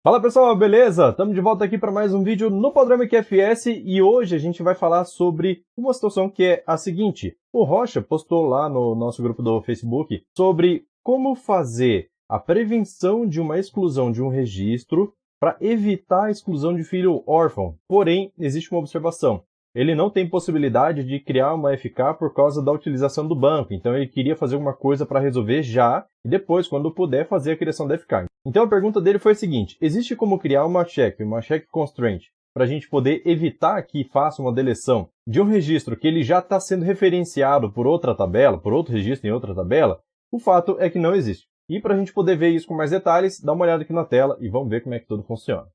Fala pessoal, beleza? Estamos de volta aqui para mais um vídeo no Padrão MQFS e hoje a gente vai falar sobre uma situação que é a seguinte. O Rocha postou lá no nosso grupo do Facebook sobre como fazer a prevenção de uma exclusão de um registro para evitar a exclusão de filho órfão. Porém, existe uma observação. Ele não tem possibilidade de criar uma FK por causa da utilização do banco. Então ele queria fazer uma coisa para resolver já e depois, quando puder, fazer a criação da FK. Então a pergunta dele foi a seguinte: existe como criar uma check constraint, para a gente poder evitar que faça uma deleção de um registro que ele já está sendo referenciado por outra tabela, por outro registro em outra tabela? O fato é que não existe. E para a gente poder ver isso com mais detalhes, dá uma olhada aqui na tela e vamos ver como é que tudo funciona.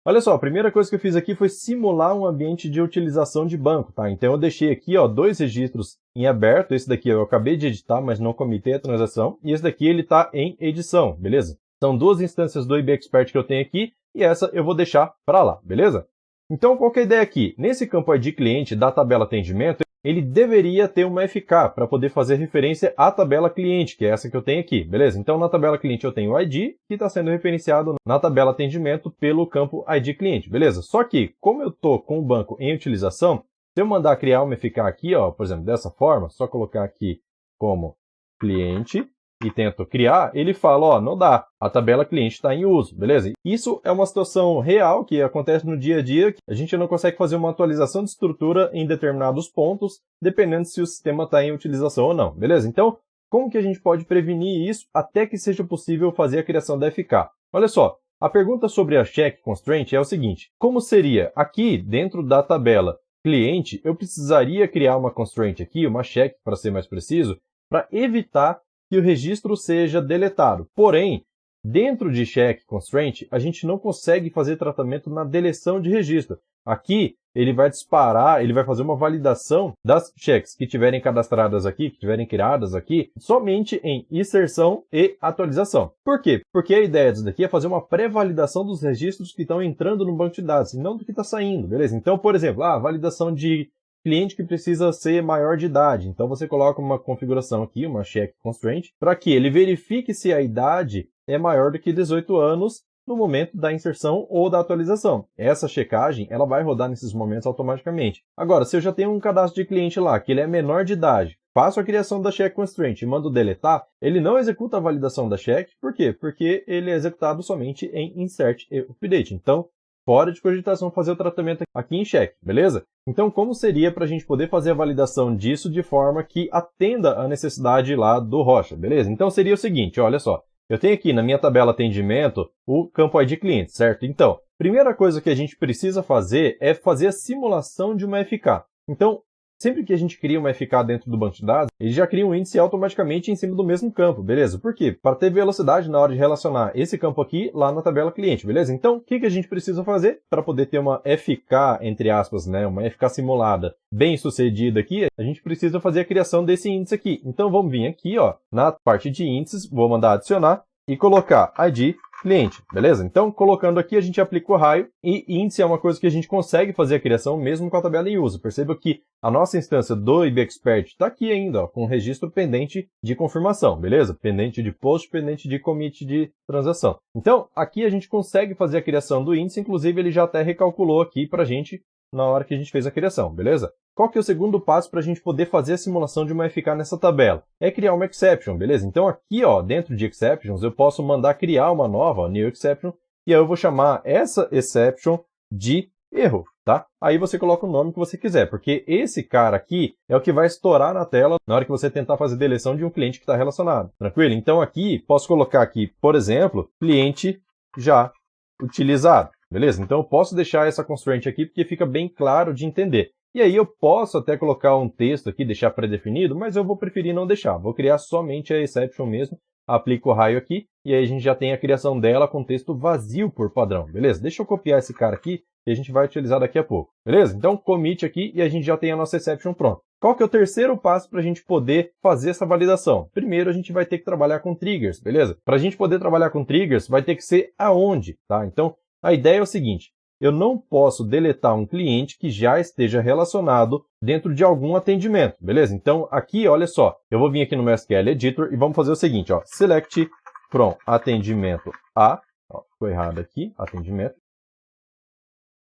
Olha só, a primeira coisa que eu fiz aqui foi simular um ambiente de utilização de banco, tá? Então eu deixei aqui, ó, dois registros em aberto. Esse daqui eu acabei de editar, mas não comitei a transação. E esse daqui ele está em edição, beleza? São duas instâncias do IBExpert que eu tenho aqui e essa eu vou deixar para lá, beleza? Então qual que é a ideia aqui? Nesse campo ID cliente da tabela atendimento, ele deveria ter uma FK para poder fazer referência à tabela cliente, que é essa que eu tenho aqui, beleza? Então, na tabela cliente eu tenho o ID, que está sendo referenciado na tabela atendimento pelo campo ID cliente, beleza? Só que, como eu estou com o banco em utilização, se eu mandar criar uma FK aqui, ó, por exemplo, dessa forma, só colocar aqui como cliente e tento criar, ele fala, ó, não dá, a tabela cliente está em uso, beleza? Isso é uma situação real que acontece no dia a dia, que a gente não consegue fazer uma atualização de estrutura em determinados pontos, dependendo se o sistema está em utilização ou não, beleza? Então, como que a gente pode prevenir isso até que seja possível fazer a criação da FK? Olha só, a pergunta sobre a check constraint é o seguinte: como seria aqui dentro da tabela cliente, eu precisaria criar uma constraint aqui, uma check para ser mais preciso, para evitar que o registro seja deletado. Porém, dentro de check constraint, a gente não consegue fazer tratamento na deleção de registro. Aqui, ele vai disparar, ele vai fazer uma validação das checks que tiverem cadastradas aqui, que tiverem criadas aqui, somente em inserção e atualização. Por quê? Porque a ideia disso daqui é fazer uma pré-validação dos registros que estão entrando no banco de dados, e não do que está saindo, beleza? Então, por exemplo, a validação de cliente que precisa ser maior de idade. Então você coloca uma configuração aqui, uma check constraint, para que ele verifique se a idade é maior do que 18 anos no momento da inserção ou da atualização. Essa checagem ela vai rodar nesses momentos automaticamente. Agora, se eu já tenho um cadastro de cliente lá, que ele é menor de idade, faço a criação da check constraint e mando deletar, ele não executa a validação da check. Por quê? Porque ele é executado somente em insert e update. Então, fora de cogitação fazer o tratamento aqui em check, beleza? Então, como seria para a gente poder fazer a validação disso de forma que atenda a necessidade lá do Rocha, beleza? Então, seria o seguinte, olha só. Eu tenho aqui na minha tabela atendimento o campo ID cliente, certo? Então, primeira coisa que a gente precisa fazer é fazer a simulação de uma FK. Então, sempre que a gente cria uma FK dentro do banco de dados, ele já cria um índice automaticamente em cima do mesmo campo, beleza? Por quê? Para ter velocidade na hora de relacionar esse campo aqui lá na tabela cliente, beleza? Então, o que a gente precisa fazer para poder ter uma FK, entre aspas, né? Uma FK simulada bem sucedida aqui? A gente precisa fazer a criação desse índice aqui. Então, vamos vir aqui, ó, na parte de índices, vou mandar adicionar e colocar ID cliente, beleza? Então, colocando aqui, a gente aplica o raio e índice é uma coisa que a gente consegue fazer a criação mesmo com a tabela em uso. Perceba que a nossa instância do IBExpert está aqui ainda, ó, com o registro pendente de confirmação, beleza? Pendente de post, pendente de commit de transação. Então, aqui a gente consegue fazer a criação do índice, inclusive ele já até recalculou aqui para a gente na hora que a gente fez a criação, beleza? Qual que é o segundo passo para a gente poder fazer a simulação de uma FK nessa tabela? É criar uma exception, beleza? Então aqui, ó, dentro de exceptions, eu posso mandar criar uma nova, ó, new exception, e aí eu vou chamar essa exception de erro, tá? Aí você coloca o nome que você quiser, porque esse cara aqui é o que vai estourar na tela na hora que você tentar fazer deleção de um cliente que está relacionado, tranquilo? Então aqui, posso colocar aqui, por exemplo, cliente já utilizado, beleza? Então eu posso deixar essa constraint aqui porque fica bem claro de entender. E aí eu posso até colocar um texto aqui, deixar pré-definido, mas eu vou preferir não deixar. Vou criar somente a exception mesmo, aplico o raio aqui, e aí a gente já tem a criação dela com texto vazio por padrão, beleza? Deixa eu copiar esse cara aqui, e a gente vai utilizar daqui a pouco, beleza? Então, commit aqui, e a gente já tem a nossa exception pronta. Qual que é o terceiro passo para a gente poder fazer essa validação? Primeiro, a gente vai ter que trabalhar com triggers, beleza? Para a gente poder trabalhar com triggers, vai ter que ser aonde, tá? Então, a ideia é o seguinte. eu não posso deletar um cliente que já esteja relacionado dentro de algum atendimento, beleza? Então, aqui, olha só, eu vou vir aqui no meu SQL Editor e vamos fazer o seguinte, ó, select from atendimento A, ó, ficou errado aqui, atendimento,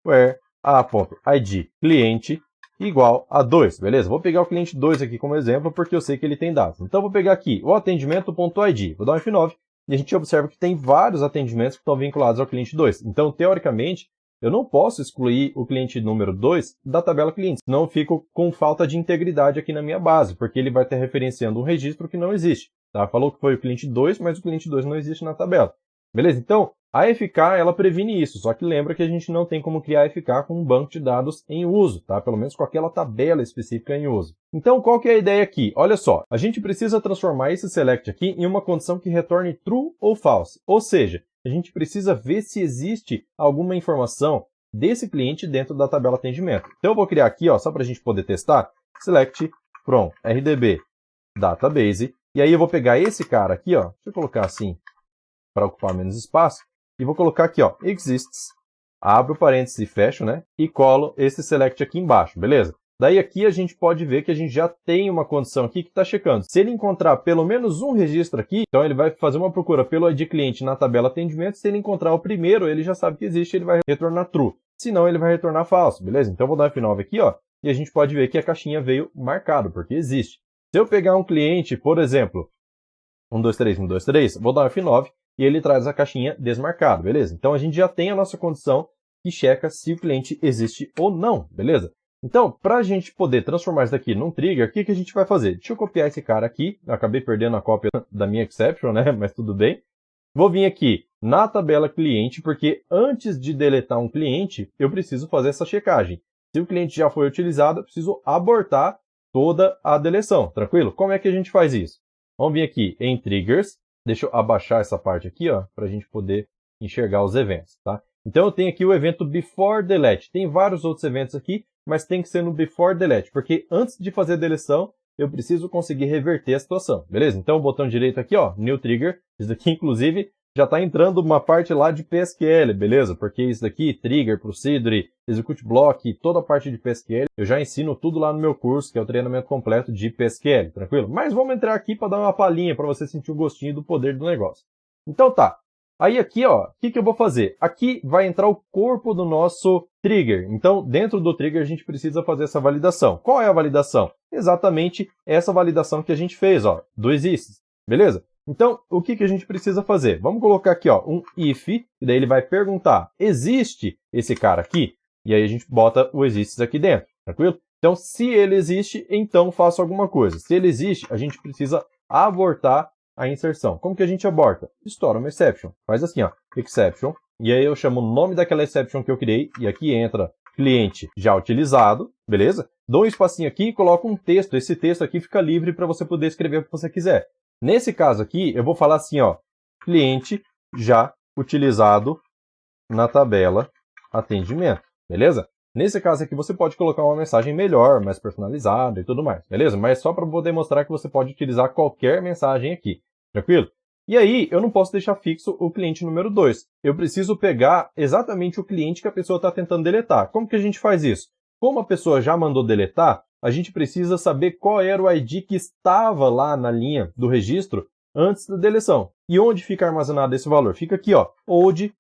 where a.id cliente igual a 2, beleza? Vou pegar o cliente 2 aqui como exemplo, porque eu sei que ele tem dados. Então, vou pegar aqui o atendimento.id, vou dar um F9, e a gente observa que tem vários atendimentos que estão vinculados ao cliente 2. Então, teoricamente, eu não posso excluir o cliente número 2 da tabela cliente, senão eu fico com falta de integridade aqui na minha base, porque ele vai estar referenciando um registro que não existe. Tá? Falou que foi o cliente 2, mas o cliente 2 não existe na tabela. Beleza? Então, a FK, ela previne isso, só que lembra que a gente não tem como criar a FK com um banco de dados em uso, tá? Pelo menos com aquela tabela específica em uso. Então, qual que é a ideia aqui? Olha só, a gente precisa transformar esse select aqui em uma condição que retorne true ou false. Ou seja, a gente precisa ver se existe alguma informação desse cliente dentro da tabela atendimento. Então, eu vou criar aqui, ó, só para a gente poder testar, select from RDB database, e aí eu vou pegar esse cara aqui, ó, deixa eu colocar assim, para ocupar menos espaço, e vou colocar aqui, ó, exists, abro parênteses e fecho, né? E colo esse select aqui embaixo, beleza? Daí aqui a gente pode ver que a gente já tem uma condição aqui que está checando. Se ele encontrar pelo menos um registro aqui, então ele vai fazer uma procura pelo ID cliente na tabela atendimento. Se ele encontrar o primeiro, ele já sabe que existe, ele vai retornar true. Se não, ele vai retornar falso, beleza? Então eu vou dar F9 aqui, ó, e a gente pode ver que a caixinha veio marcado, porque existe. Se eu pegar um cliente, por exemplo, 123, 123, vou dar F9, e ele traz a caixinha desmarcado, beleza? Então, a gente já tem a nossa condição que checa se o cliente existe ou não, beleza? Então, para a gente poder transformar isso daqui num trigger, o que a gente vai fazer? Deixa eu copiar esse cara aqui, eu acabei perdendo a cópia da minha exception, né? Mas tudo bem. Vou vir aqui na tabela cliente, porque antes de deletar um cliente, eu preciso fazer essa checagem. Se o cliente já foi utilizado, eu preciso abortar toda a deleção, tranquilo? Como é que a gente faz isso? Vamos vir aqui em Triggers. Deixa eu abaixar essa parte aqui, ó, para a gente poder enxergar os eventos, tá? Então, eu tenho aqui o evento Before Delete. Tem vários outros eventos aqui, mas tem que ser no Before Delete, porque antes de fazer a deleção, eu preciso conseguir reverter a situação, beleza? Então, o botão direito aqui, ó, New Trigger. Isso daqui, inclusive, já está entrando uma parte lá de PSQL, beleza? Porque isso daqui, Trigger, Procedure, Execute Block, toda a parte de PSQL, eu já ensino tudo lá no meu curso, que é o treinamento completo de PSQL, tranquilo? Mas vamos entrar aqui para dar uma palhinha, para você sentir o gostinho do poder do negócio. Então tá, aí aqui, ó, o que eu vou fazer? Aqui vai entrar o corpo do nosso trigger. Então, dentro do trigger, a gente precisa fazer essa validação. Qual é a validação? Exatamente essa validação que a gente fez, ó, do exists, beleza? Então, o que a gente precisa fazer? Vamos colocar aqui, ó, um if, e daí ele vai perguntar, existe esse cara aqui? E aí a gente bota o exists aqui dentro, tranquilo? Então, se ele existe, então faço alguma coisa. Se ele existe, a gente precisa abortar a inserção. Como que a gente aborta? Estoura uma exception. Faz assim, ó, exception, e aí eu chamo o nome daquela exception que eu criei, e aqui entra cliente já utilizado, beleza? Dou um espacinho aqui e coloco um texto. Esse texto aqui fica livre para você poder escrever o que você quiser. Nesse caso aqui, eu vou falar assim, ó, cliente já utilizado na tabela atendimento, beleza? Nesse caso aqui, você pode colocar uma mensagem melhor, mais personalizada e tudo mais, beleza? Mas só para poder mostrar que você pode utilizar qualquer mensagem aqui, tranquilo? E aí, eu não posso deixar fixo o cliente número 2. Eu preciso pegar exatamente o cliente que a pessoa está tentando deletar. Como que a gente faz isso? Como a pessoa já mandou deletar, a gente precisa saber qual era o ID que estava lá na linha do registro antes da deleção. E onde fica armazenado esse valor? Fica aqui, ó, old.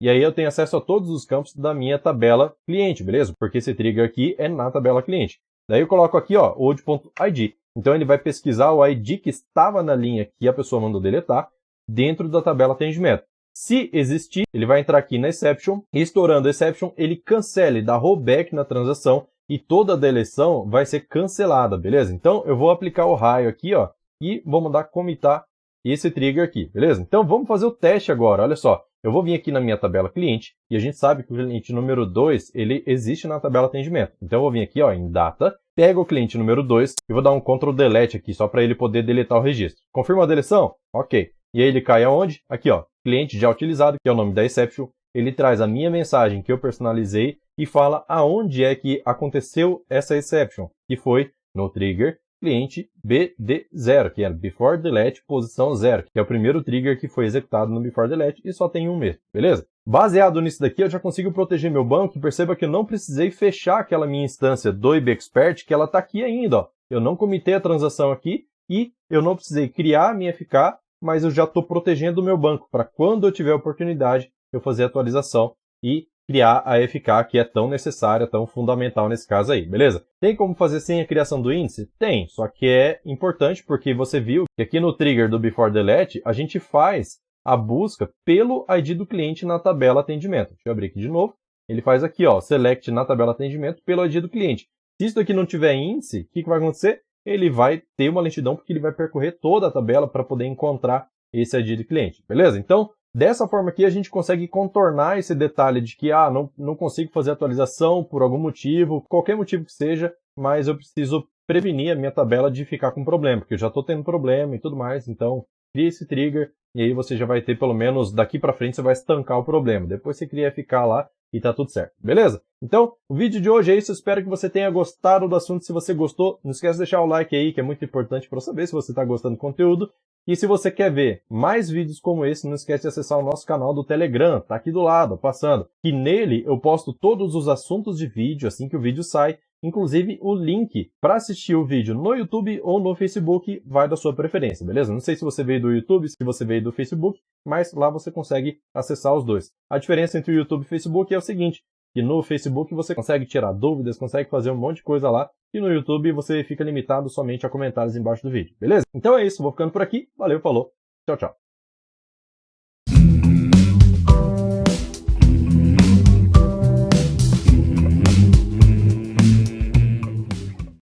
E aí eu tenho acesso a todos os campos da minha tabela cliente, beleza? Porque esse trigger aqui é na tabela cliente. Daí eu coloco aqui, ó, old.id. Então ele vai pesquisar o ID que estava na linha que a pessoa mandou deletar dentro da tabela atendimento. Se existir, ele vai entrar aqui na exception, e estourando a exception, ele cancela, ele dá rollback na transação e toda a deleção vai ser cancelada, beleza? Então eu vou aplicar o raio aqui, ó, e vou mandar comitar esse trigger aqui, beleza? Então vamos fazer o teste agora, olha só. Eu vou vir aqui na minha tabela cliente, e a gente sabe que o cliente número 2, ele existe na tabela atendimento. Então eu vou vir aqui, ó, em data, pego o cliente número 2 e vou dar um Ctrl Delete aqui, só para ele poder deletar o registro. Confirma a deleção? Ok. E aí ele cai aonde? Aqui, ó, cliente já utilizado, que é o nome da exception. Ele traz a minha mensagem que eu personalizei e fala aonde é que aconteceu essa exception, que foi no trigger cliente BD0, que é Before Delete posição 0, que é o primeiro trigger que foi executado no Before Delete e só tem um mesmo, beleza? Baseado nisso daqui, eu já consigo proteger meu banco e perceba que eu não precisei fechar aquela minha instância do IBExpert, que ela está aqui ainda. Ó. Eu não comitei a transação aqui e eu não precisei criar a minha FK, mas eu já estou protegendo o meu banco para quando eu tiver oportunidade eu fazer a atualização e criar a FK que é tão necessária, tão fundamental nesse caso aí, beleza? Tem como fazer sem a criação do índice? Tem, só que é importante porque você viu que aqui no trigger do Before Delete a gente faz a busca pelo ID do cliente na tabela atendimento. Deixa eu abrir aqui de novo. Ele faz aqui, ó, select na tabela atendimento pelo ID do cliente. Se isso aqui não tiver índice, o que vai acontecer? Ele vai ter uma lentidão porque ele vai percorrer toda a tabela para poder encontrar esse ID do cliente, beleza? Então, dessa forma aqui, a gente consegue contornar esse detalhe de que, não consigo fazer atualização por algum motivo, qualquer motivo que seja, mas eu preciso prevenir a minha tabela de ficar com problema, porque eu já estou tendo problema e tudo mais, então cria esse trigger e aí você já vai ter, pelo menos daqui para frente, você vai estancar o problema. Depois você cria ficar lá e tá tudo certo, beleza? Então, o vídeo de hoje é isso, eu espero que você tenha gostado do assunto. Se você gostou, não esquece de deixar o like aí, que é muito importante para eu saber se você está gostando do conteúdo. E se você quer ver mais vídeos como esse, não esquece de acessar o nosso canal do Telegram, tá aqui do lado, passando. E nele eu posto todos os assuntos de vídeo assim que o vídeo sai, inclusive o link para assistir o vídeo no YouTube ou no Facebook vai da sua preferência, beleza? Não sei se você veio do YouTube, se você veio do Facebook, mas lá você consegue acessar os dois. A diferença entre o YouTube e o Facebook é o seguinte, que no Facebook você consegue tirar dúvidas, consegue fazer um monte de coisa lá, e no YouTube você fica limitado somente a comentários embaixo do vídeo, beleza? Então é isso, vou ficando por aqui, valeu, falou, tchau, tchau.